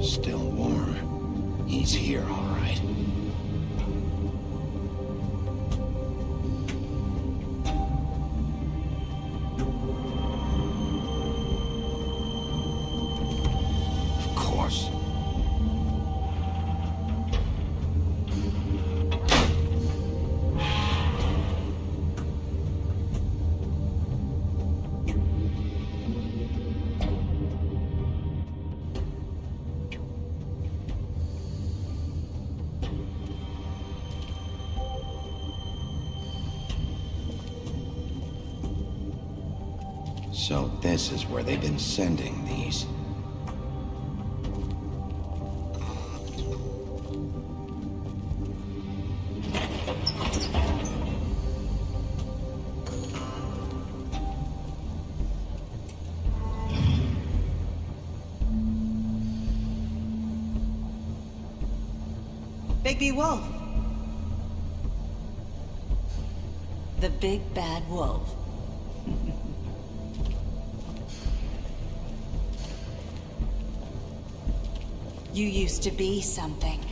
Still warm. He's here, all right. Of course. So this is where they've been sending these. Bigby Wolf. The big bad wolf. You used to be something.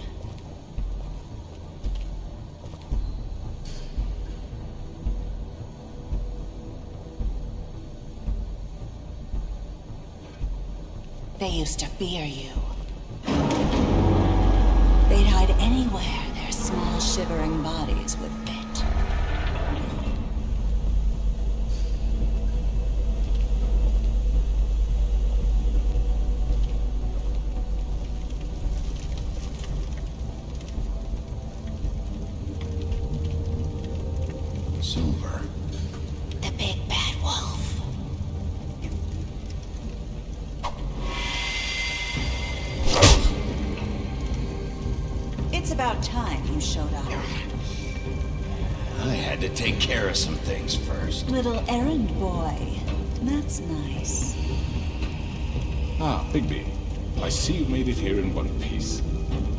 They used to fear you. They'd hide anywhere their small shivering bodies would fit. Silver. The big bad wolf. It's about time you showed up. I had to take care of some things first. Little errand boy. That's nice. Ah, Bigby. I see you made it here in one piece.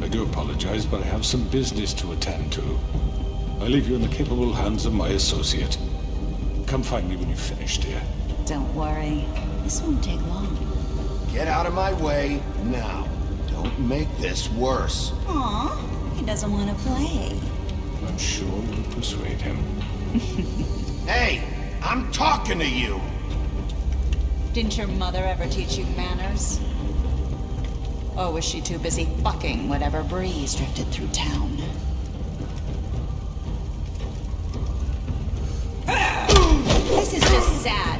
I do apologize, but I have some business to attend to. I leave you in the capable hands of my associate. Come find me when you've finished, dear. Don't worry. This won't take long. Get out of my way now. Don't make this worse. Aw, he doesn't want to play. I'm sure you'll persuade him. Hey, I'm talking to you. Didn't your mother ever teach you manners? Or was she too busy fucking whatever breeze drifted through town? This is just sad.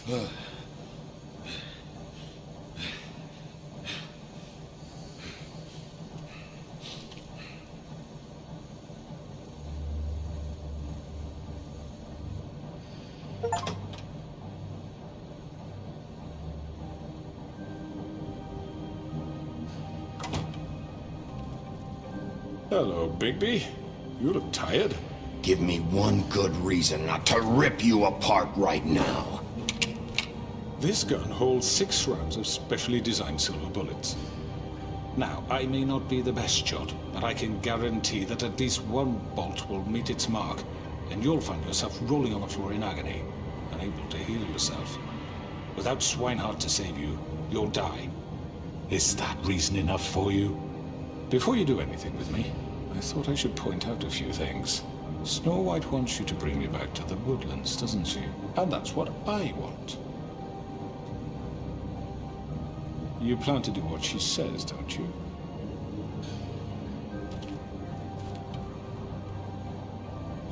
Hello, Bigby. You look tired. Give me one good reason not to rip you apart right now. This gun holds 6 rounds of specially designed silver bullets. Now, I may not be the best shot, but I can guarantee that at least one bolt will meet its mark, and you'll find yourself rolling on the floor in agony, unable to heal yourself. Without Swinehart to save you, you'll die. Is that reason enough for you? Before you do anything with me, I thought I should point out a few things. Snow White wants you to bring me back to the woodlands, doesn't she? And that's what I want. You plan to do what she says, don't you?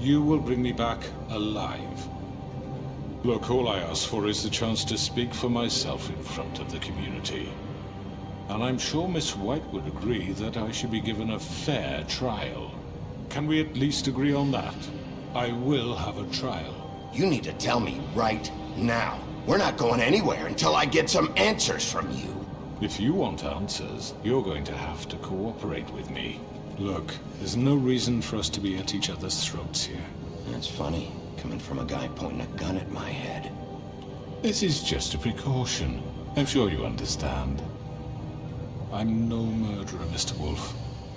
You will bring me back alive. Look, all I ask for is the chance to speak for myself in front of the community. And I'm sure Miss White would agree that I should be given a fair trial. Can we at least agree on that? I will have a trial. You need to tell me right now. We're not going anywhere until I get some answers from you. If you want answers, you're going to have to cooperate with me. Look, there's no reason for us to be at each other's throats here. That's funny, coming from a guy pointing a gun at my head. This is just a precaution. I'm sure you understand. I'm no murderer, Mr. Wolf.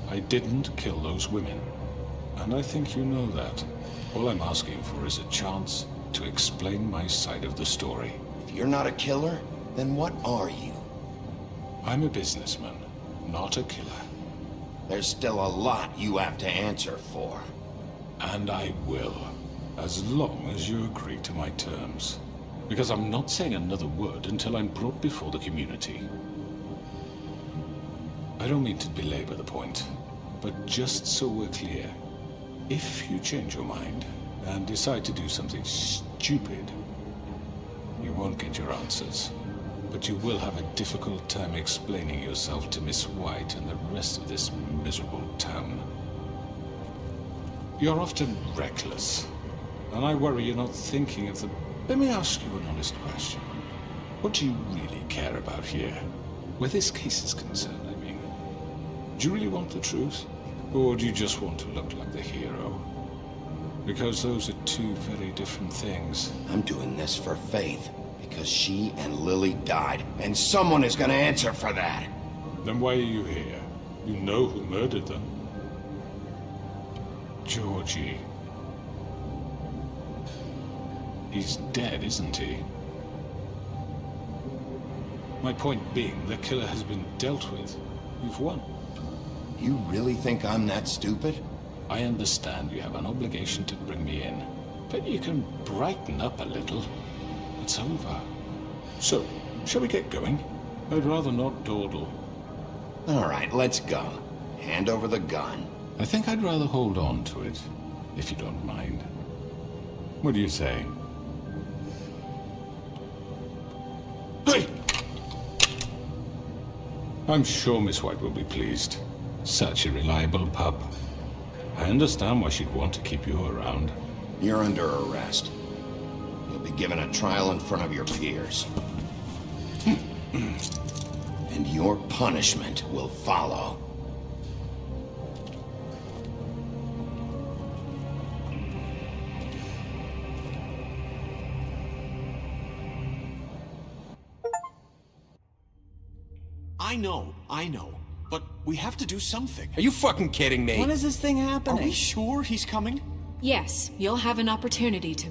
I didn't kill those women. And I think you know that. All I'm asking for is a chance to explain my side of the story. If you're not a killer, then what are you? I'm a businessman, not a killer. There's still a lot you have to answer for. And I will, as long as you agree to my terms. Because I'm not saying another word until I'm brought before the community. I don't mean to belabor the point, but just so we're clear, if you change your mind and decide to do something stupid, you won't get your answers. But you will have a difficult time explaining yourself to Miss White and the rest of this miserable town. You're often reckless, and I worry you're not thinking of the... Let me ask you an honest question. What do you really care about here? Where this case is concerned, I mean. Do you really want the truth? Or do you just want to look like the hero? Because those are two very different things. I'm doing this for Faith, because she and Lily died, and someone is gonna answer for that. Then why are you here? You know who murdered them. Georgie. He's dead, isn't he? My point being, the killer has been dealt with. You've won. You really think I'm that stupid? I understand you have an obligation to bring me in, but you can brighten up a little. It's over. So, shall we get going? I'd rather not dawdle. All right, let's go. Hand over the gun. I think I'd rather hold on to it, if you don't mind. What do you say? Hey! I'm sure Miss White will be pleased. Such a reliable pup. I understand why she'd want to keep you around. You're under arrest. You'll be given a trial in front of your peers. And your punishment will follow. I know. But we have to do something. Are you fucking kidding me? When is this thing Are happening? we sure he's coming? Yes, you'll have an opportunity to...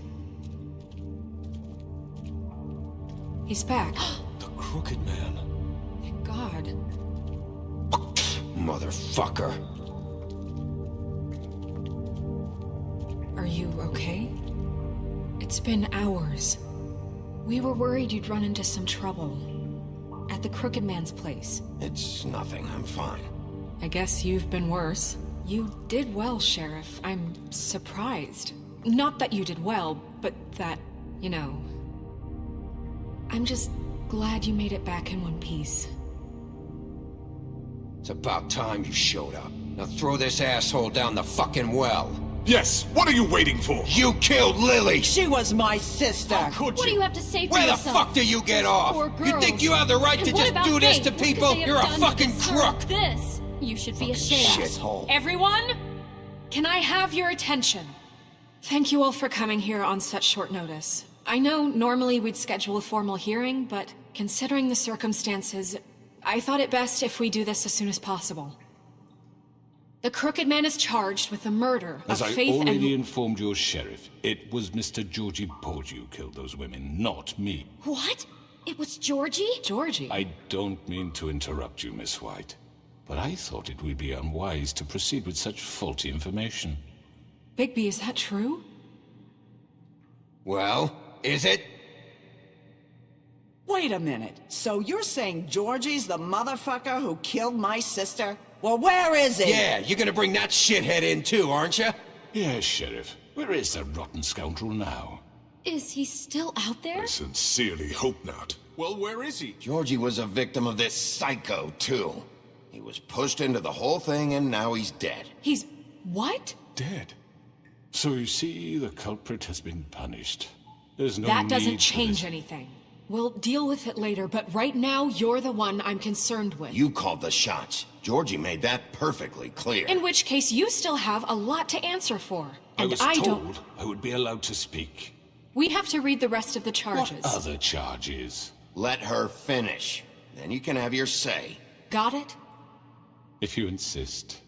He's back. The Crooked Man. Thank God. Motherfucker. Are you okay? It's been hours. We were worried you'd run into some trouble. At the Crooked Man's place. It's nothing. I'm fine. I guess you've been worse. You did well, Sheriff. I'm surprised. Not that you did well, but that, you know... I'm just glad you made it back in one piece. It's about time you showed up. Now throw this asshole down the fucking well. Yes, what are you waiting for? You killed Lily! She was my sister. Could What do you have to say for Where the yourself? fuck do you get Those off? poor You think girls. you have the right And to what just about do this Faith? to What could people? they have You're a done to fucking deserve crook! This. You should be ashamed. Shithole. Everyone, can I have your attention? Thank you all for coming here on such short notice. I know normally we'd schedule a formal hearing, but considering the circumstances, I thought it best if we do this as soon as possible. The Crooked Man is charged with the murder As of I Faith already and... informed your sheriff, it was Mr. Georgie Porgy who killed those women, not me. What? It was Georgie? Georgie? I don't mean to interrupt you, Miss White, but I thought it would be unwise to proceed with such faulty information. Bigby, is that true? Well, is it? Wait a minute. So you're saying Georgie's the motherfucker who killed my sister? Well, where is he? Yeah, you're gonna bring that shithead in too, aren't you? Yes, Sheriff. Where is the rotten scoundrel now? Is he still out there? I sincerely hope not. Well, where is he? Georgie was a victim of this psycho, too. He was pushed into the whole thing and now he's dead. He's... what? Dead. So you see, the culprit has been punished. There's no That doesn't need for change this. anything. We'll deal with it later, but right now, you're the one I'm concerned with. You called the shots. Georgie made that perfectly clear. In which case, you still have a lot to answer for. I And was I told don't... I would be allowed to speak. We have to read the rest of the charges. What other charges? Let her finish. Then you can have your say. Got it? If you insist.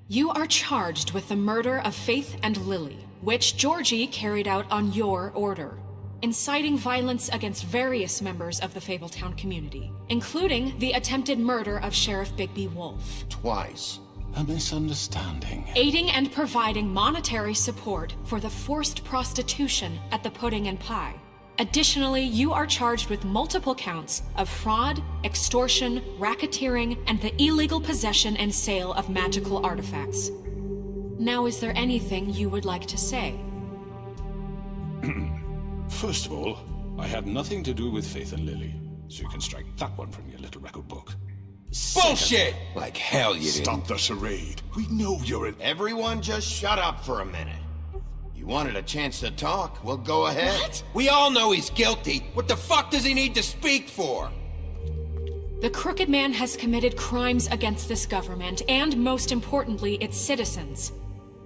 You are charged with the murder of Faith and Lily, which Georgie carried out on your order, inciting violence against various members of the Fabletown community, including the attempted murder of Sheriff Bigby Wolf. Twice. A misunderstanding. Aiding and providing monetary support for the forced prostitution at the Pudding and Pie. Additionally, you are charged with multiple counts of fraud, extortion, racketeering, and the illegal possession and sale of magical artifacts. Now, is there anything you would like to say? First of all, I had nothing to do with Faith and Lily, so you can strike that one from your little record book. Bullshit! Like hell you didn't. Stop the charade. We know you're an... Everyone just shut up for a minute. You wanted a chance to talk? Well, go ahead. What? We all know he's guilty. What the fuck does he need to speak for? The Crooked Man has committed crimes against this government and, most importantly, its citizens.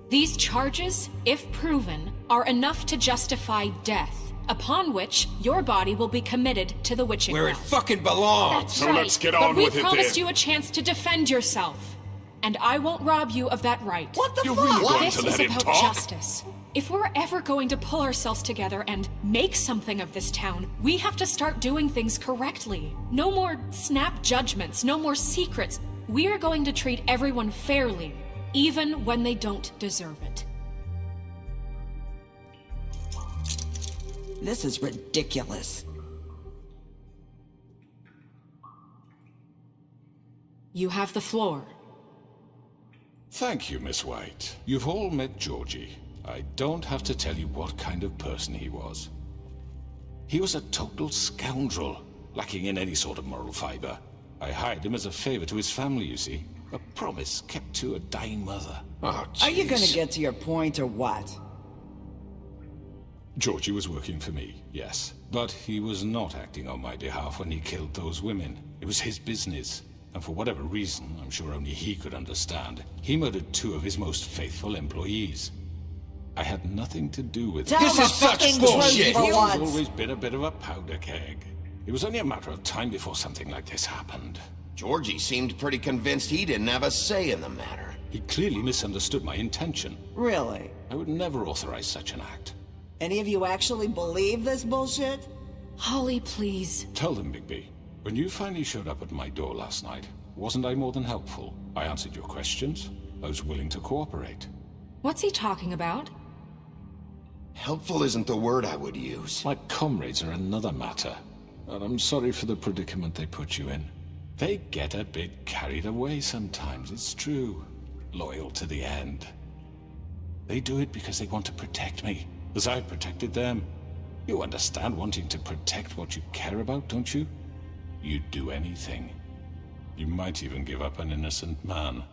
These charges, if proven, are enough to justify death, upon which your body will be committed to the witching Where it well. fucking belongs. That's So right. let's get But on we with it promised then. you a chance to defend yourself, and I won't rob you of that right. What the You're fuck? really going This to is let him about talk? justice. If we're ever going to pull ourselves together and make something of this town, we have to start doing things correctly. No more snap judgments, no more secrets. We are going to treat everyone fairly, even when they don't deserve it. This is ridiculous. You have the floor. Thank you, Miss White. You've all met Georgie. I don't have to tell you what kind of person he was. He was a total scoundrel, lacking in any sort of moral fiber. I hired him as a favor to his family, you see. A promise kept to a dying mother. Oh, Are you gonna jeez. get to your point or what? Georgie was working for me, yes. But he was not acting on my behalf when he killed those women. It was his business. And for whatever reason, I'm sure only he could understand, he murdered 2 of his most faithful employees. I had nothing to do with it. Tell This the is such fucking bullshit. truth for He's once. always been a bit of a powder keg. It was only a matter of time before something like this happened. Georgie seemed pretty convinced he didn't have a say in the matter. He clearly misunderstood my intention. Really? I would never authorize such an act. Any of you actually believe this bullshit? Holly, please. Tell them, Bigby. When you finally showed up at my door last night, wasn't I more than helpful? I answered your questions. I was willing to cooperate. What's he talking about? Helpful isn't the word I would use. My comrades are another matter. And I'm sorry for the predicament they put you in. They get a bit carried away sometimes, it's true. Loyal to the end. They do it because they want to protect me, as I've protected them. You understand wanting to protect what you care about, don't you? You'd do anything. You might even give up an innocent man,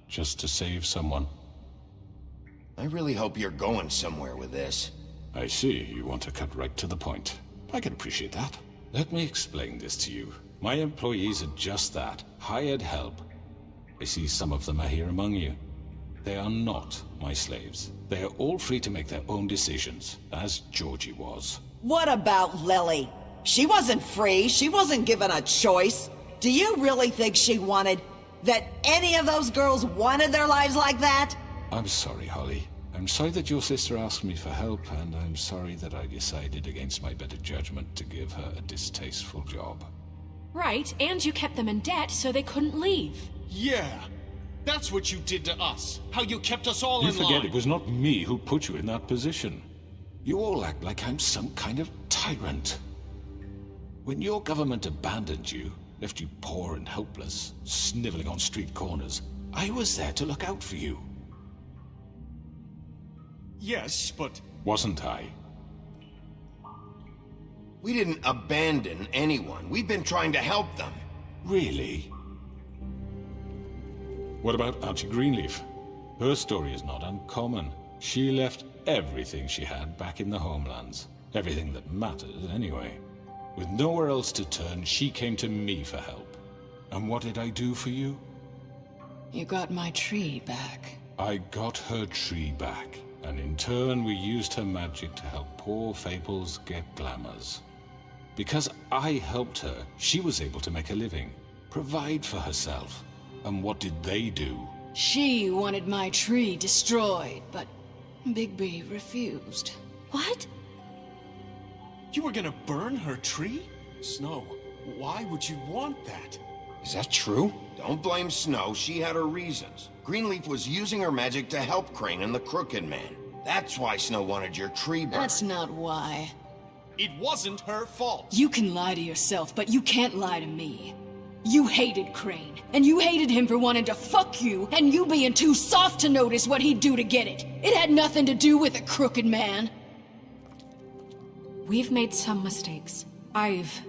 just to save someone. I really hope you're going somewhere with this. I see, you want to cut right to the point. I can appreciate that. Let me explain this to you. My employees are just that, hired help. I see some of them are here among you. They are not my slaves. They are all free to make their own decisions, as Georgie was. What about Lily? She wasn't free. She wasn't given a choice. Do you really think she wanted... that any of those girls wanted their lives like that? I'm sorry, Holly. I'm sorry that your sister asked me for help, and I'm sorry that I decided against my better judgment to give her a distasteful job. Right, and you kept them in debt so they couldn't leave. Yeah. That's what you did to us. How you kept us all You in line. forget it was not me who put you in that position. You all act like I'm some kind of tyrant. When your government abandoned you, left you poor and helpless, sniveling on street corners, I was there to look out for you. Yes, but... Wasn't I? We didn't abandon anyone. We've been trying to help them. Really? What about Auntie Greenleaf? Her story is not uncommon. She left everything she had back in the homelands. Everything that mattered, anyway. With nowhere else to turn, she came to me for help. And what did I do for you? You got my tree back. I got her tree back, and in turn we used her magic to help poor Fables get glamours. Because I helped her, she was able to make a living, provide for herself. And what did they do? She wanted my tree destroyed, but Bigby refused. What? You were gonna burn her tree? Snow, why would you want that? Is that true? Don't blame Snow. She had her reasons. Greenleaf was using her magic to help Crane and the Crooked Man. That's why Snow wanted your tree burned. That's not why. It wasn't her fault. You can lie to yourself, but you can't lie to me. You hated Crane, and you hated him for wanting to fuck you, and you being too soft to notice what he'd do to get it. It had nothing to do with a Crooked Man. We've made some mistakes. I've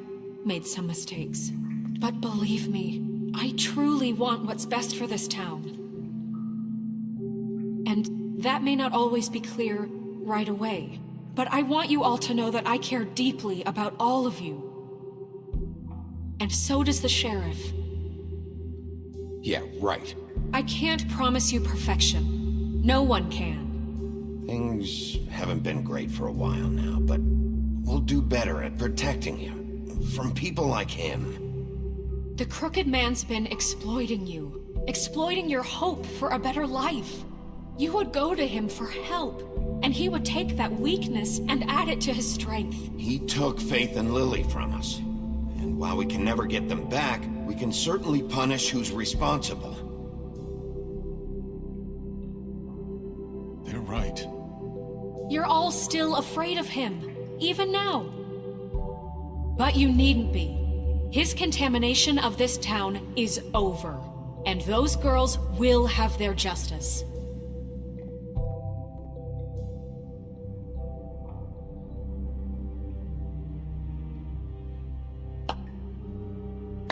made some mistakes. But believe me, I truly want what's best for this town. And that may not always be clear right away. But I want you all to know that I care deeply about all of you. And so does the sheriff. Yeah, right. I can't promise you perfection. No one can. Things haven't been great for a while now, but we'll do better at protecting you. From people like him. The Crooked Man's been exploiting you. Exploiting your hope for a better life. You would go to him for help, and he would take that weakness and add it to his strength. He took Faith and Lily from us. And while we can never get them back, we can certainly punish who's responsible. They're right. You're all still afraid of him, even now. But you needn't be. His contamination of this town is over, and those girls will have their justice.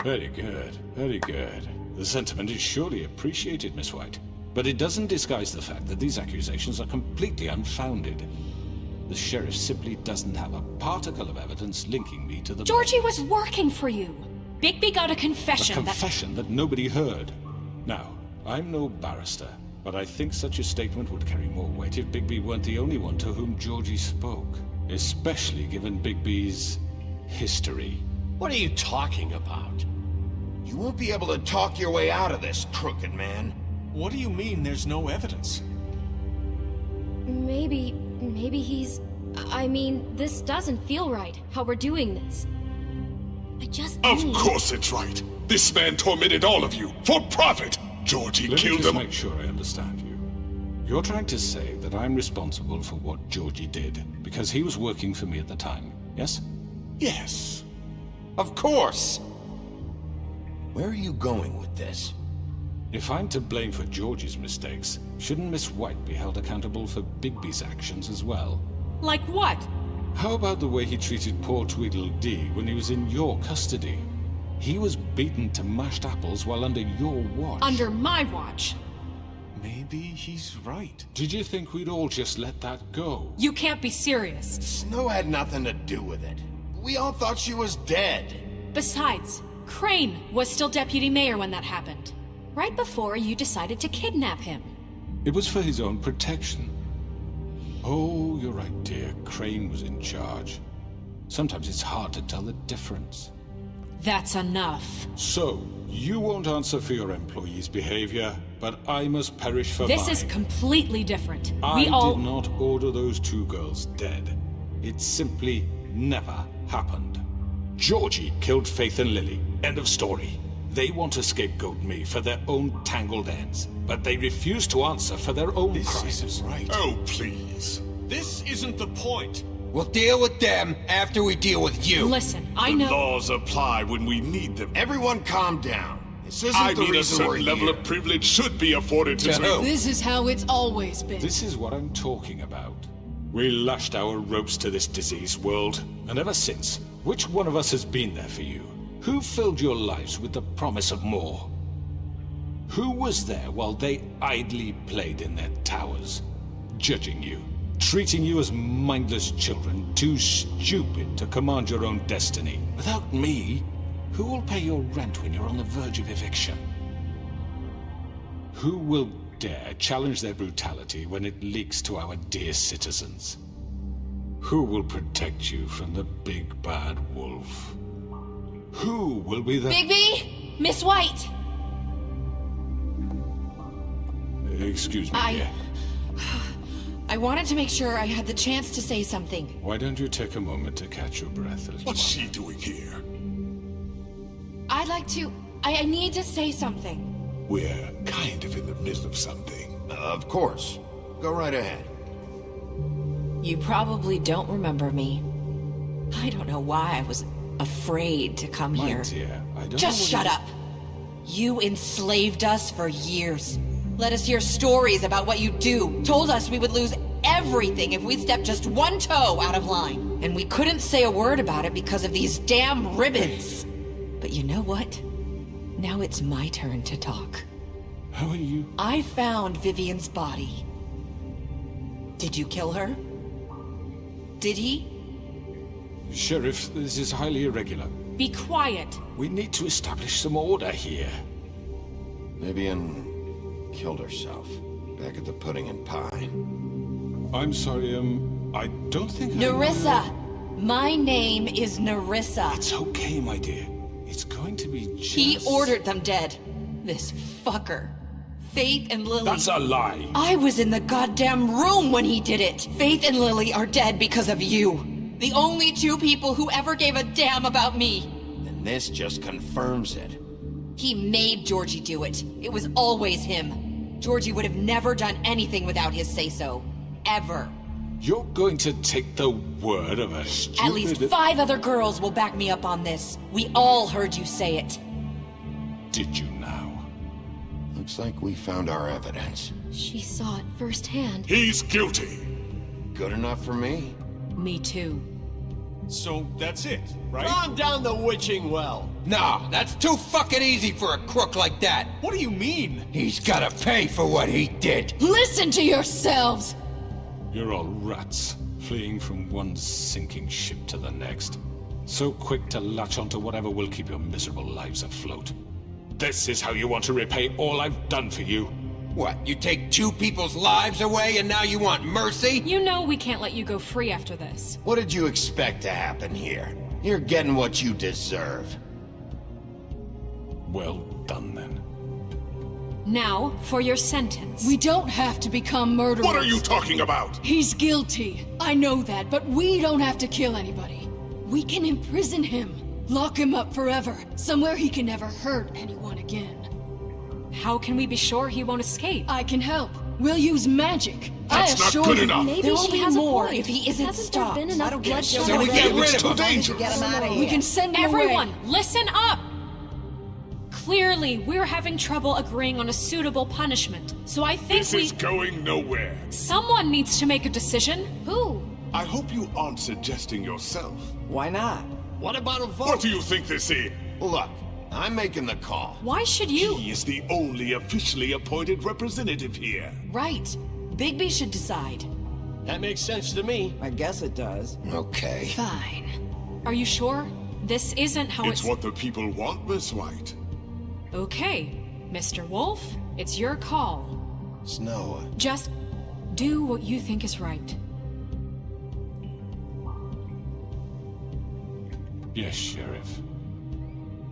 Very good, very good. The sentiment is surely appreciated, Miss White. But it doesn't disguise the fact that these accusations are completely unfounded. The sheriff simply doesn't have a particle of evidence linking me to the... Georgie was working for you. Bigby got a confession A confession that nobody heard. Now, I'm no barrister, but I think such a statement would carry more weight if Bigby weren't the only one to whom Georgie spoke. Especially given Bigby's history. What are you talking about? You won't be able to talk your way out of this, Crooked Man. What do you mean there's no evidence? Maybe he's... I mean, this doesn't feel right, how we're doing this. I just Of need... course it's right. This man tormented all of you for profit. Georgie Let me killed just him. make sure I understand you. You're trying to say that I'm responsible for what Georgie did because he was working for me at the time, yes? Yes. Of course! Where are you going with this? If I'm to blame for Georgie's mistakes, shouldn't Miss White be held accountable for Bigby's actions as well? Like what? How about the way he treated poor Tweedledee when he was in your custody? He was beaten to mashed apples while under your watch. Under my watch. Maybe he's right. Did you think we'd all just let that go? You can't be serious. Snow had nothing to do with it. We all thought she was dead. Besides, Crane was still deputy mayor when that happened. Right before you decided to kidnap him. It was for his own protection. Oh, you're right, dear. Crane was in charge. Sometimes it's hard to tell the difference. That's enough. So, you won't answer for your employees' behavior, but I must perish for This mine. is completely different. I We all... did not order those 2 girls dead. It simply never happened. Georgie killed Faith and Lily. End of story. They want to scapegoat me for their own tangled ends, but they refuse to answer for their own This crimes. isn't right. Oh, please. This isn't the point. We'll deal with them after we deal with you. Listen, I The know... laws apply when we need them. Everyone calm down. This isn't I the mean, a reason we're certain level here. of privilege should be afforded to To who? This is how it's always been. This is what I'm talking about. We lashed our ropes to this diseased world, and ever since, which one of us has been there for you? Who filled your lives with the promise of more? Who was there while they idly played in their towers, judging you, treating you as mindless children, too stupid to command your own destiny? Without me, who will pay your rent when you're on the verge of eviction? Who will dare challenge their brutality when it leaks to our dear citizens? Who will protect you from the big bad wolf? Who will be the... Bigby? Miss White! Excuse me, dear. I wanted to make sure I had the chance to say something. Why don't you take a moment to catch your breath, little What's one? she doing here? I'd like to... I need to say something. We're kind of in the middle of something. Of course. Go right ahead. You probably don't remember me. I don't know why I was afraid to come My here. dear, I don't Just know shut what up. You enslaved us for years. Let us hear stories about what you do. Told us we would lose everything if we stepped just one toe out of line. And we couldn't say a word about it because of these damn ribbons. But you know what? Now it's my turn to talk. How are you? I found Vivian's body. Did you kill her? Did he? Sheriff, this is highly irregular. Be quiet. We need to establish some order here. Vivian killed herself back at the Pudding and Pie. I'm sorry, I don't think Nerissa! My name is Nerissa. It's okay, my dear. It's going to be just... He ordered them dead. This fucker. Faith and Lily. That's a lie! I was in the goddamn room when he did it. Faith and Lily are dead because of you. The only 2 people who ever gave a damn about me. And this just confirms it. He made Georgie do it. It was always him. Georgie would have never done anything without his say-so. Ever. You're going to take the word of a stupid... At least 5 other girls will back me up on this. We all heard you say it. Did you now? Looks like we found our evidence. She saw it firsthand. He's guilty. Good enough for me? Me too. So that's it, right? Calm down the witching well. Nah, that's too fucking easy for a crook like that. What do you mean? He's gotta pay for what he did. Listen to yourselves! You're all rats, fleeing from one sinking ship to the next. So quick to latch onto whatever will keep your miserable lives afloat. This is how you want to repay all I've done for you? What, you take 2 people's lives away and now you want mercy? You know we can't let you go free after this. What did you expect to happen here? You're getting what you deserve. Well done, then. Now, for your sentence. We don't have to become murderers. What are you talking about? He's guilty. I know that, but we don't have to kill anybody. We can imprison him. Lock him up forever. Somewhere he can never hurt anyone again. How can we be sure he won't escape? I can help. We'll use magic. That's I not assure good you. enough. Maybe There will she be has more a point. if he isn't Hasn't stopped. there been enough I don't get bloodshed you. So we already? get rid It's of too him. dangerous. Get him out of here. We can send him Everyone, away. listen up! Clearly, we're having trouble agreeing on a suitable punishment. So I think This is going nowhere. someone needs to make a decision. Who? I hope you aren't suggesting yourself. Why not? What about a vote? What do you think this is? Look, I'm making the call. Why should you? He is the only officially appointed representative here. Right. Bigby should decide. That makes sense to me. I guess it does. Okay. Fine. Are you sure? This isn't how It's what the people want, Miss White. Okay, Mr. Wolf, it's your call. Snow, Just do what you think is right. Yes, Sheriff.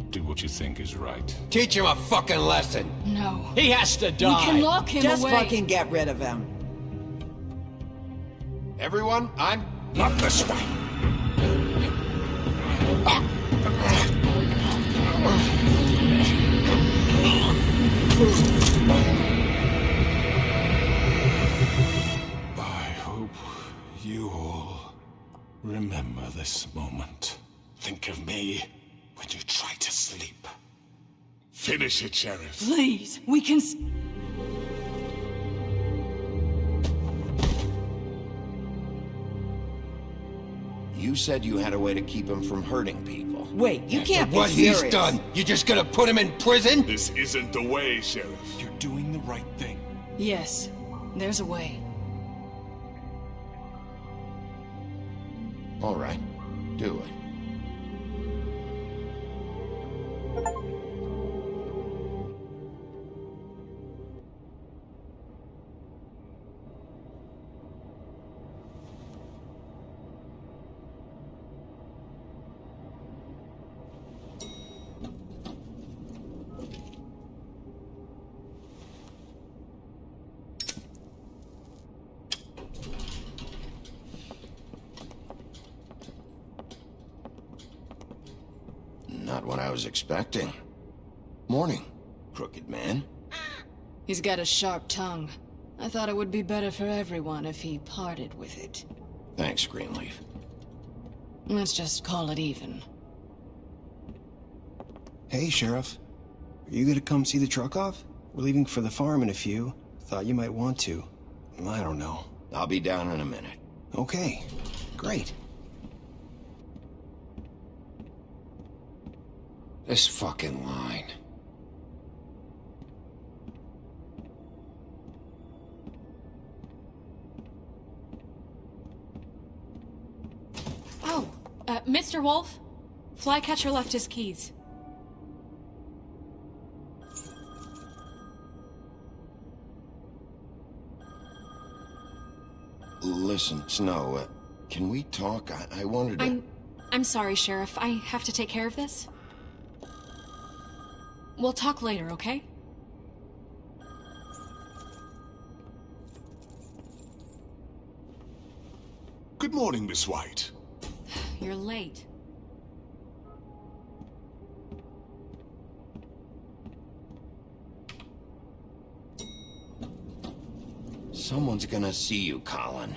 Do what you think is right. Teach him a fucking lesson. No. He has to die. We can lock him Just away. fucking get rid of him. everyone, I'm... Not this way. I hope you all remember this moment. Think of me when you try to sleep. Finish it, Sheriff. Please, we can... You said you had a way to keep him from hurting people. Wait, you can't be What serious. he's done, you just gonna put him in prison? This isn't the way, Sheriff. You're doing the right thing. Yes, there's a way. All right, do it. Not what I was expecting. Morning, crooked man. He's got a sharp tongue. I thought it would be better for everyone if he parted with it. Thanks, Greenleaf. Let's just call it even. Hey, Sheriff. Are you gonna come see the truck off? We're leaving for the farm in a few. Thought you might want to. I don't know. I'll be down in a minute. Okay. Great. This fucking line. Oh, Mr. Wolf, Flycatcher left his keys. Listen, Snow, can we talk? I wanted to... I'm sorry, Sheriff. I have to take care of this. We'll talk later, okay? Good morning, Miss White. You're late. Someone's gonna see you, Colin.